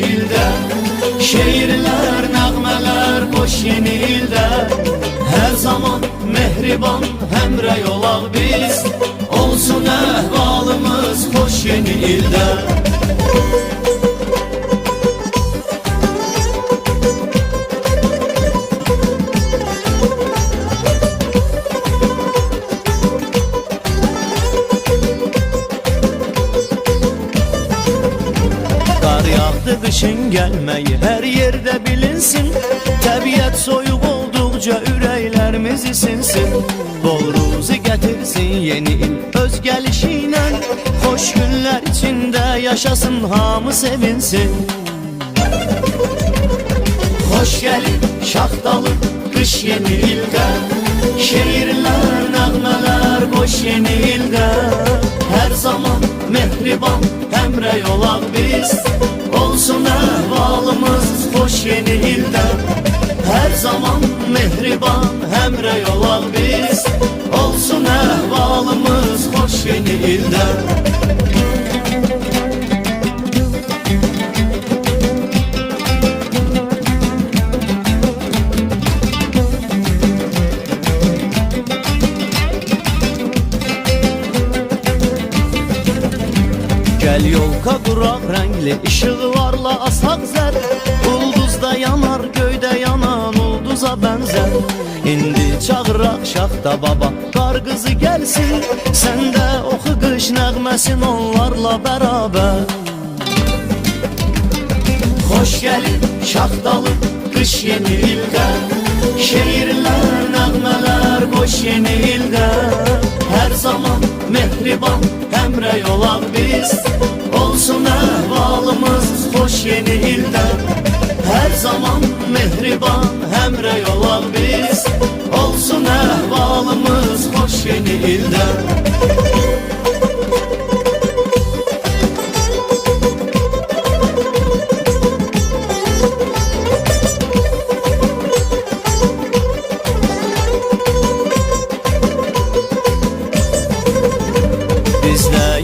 ildə. Şeirlər, nəğmələr xoş yeni ildə. Hər zaman mehriban həmrəy olaq biz. Olsun əhvalımız xoş yeni ildə. Qışın gəlməyi hər yerdə bilinsin. Təbiət soyuq olduqca ürəklərimiz isinsin. Bol ruzi gətirsin yeni il öz gəlişi ilə. Xoş günlər içində yaşasın, hamı sevinsin. Xoş gəlib şaxtalı qış yeni ildə. Şeirlər, nəğmələr xoş yeni ildə. Hər zaman mehriban həmrəy olaq biz. Olsun əhvalımız xoş yeni ildə. Hər zaman mehriban həmrəy olaq biz. Olsun əhvalımız xoş yeni ildə. Gəl yolka quraq rəngli işıqlarla asaq zər. Ulduzda yanar, göydə yanan ulduza bənzər. İndi çağıraq şaxta baba, qar qızı gəlsin. Sən də oxu qış nəğməsin onlarla bərabər. Xoş gəlib şaxtalı qış yeni ildə. Şeirlər, nəğmələr xoş yeni ildə. Hər zaman mehriban həmrəy olaq biz. Olsun əhvalımız xoş yeni ildə. Hər zaman mehriban həmrəy olaq biz. Olsun əhvalımız xoş yeni ildə.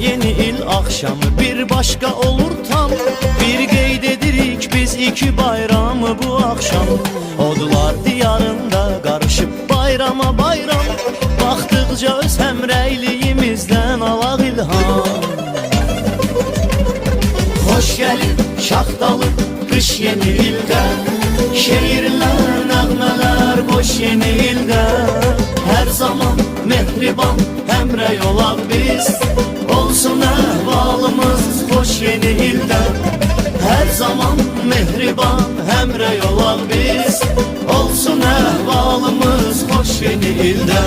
Yeni il akşamı bir başka olur tam. Bir qeyd edirik biz iki bayramı bu akşam. Odlar diyarında qarışıb bayrama bayram. Baxdıqca öz həmrəyliyimizdən alaq ilham. Xoş gəlib şaxtalı qış yeni ildə. Şeirlər, nəğmələr xoş yeni ildə. Hər zaman mehriban həmrəy olaq biz. Olsun əhvalımız xoş yeni ildə. Hər zaman mehriban həmrəy olaq biz. Olsun əhvalımız xoş yeni ildə.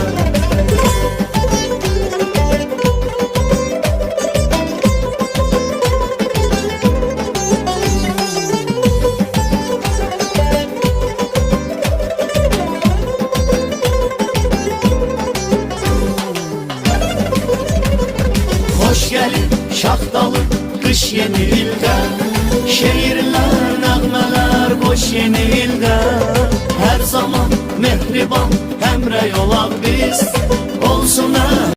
Xoş gəlib şaxtalı qış yeni ildə. Şeirlər, nəğmələr xoş yeni ildə. Hər zaman mehriban həmrəy olaq biz. Olsun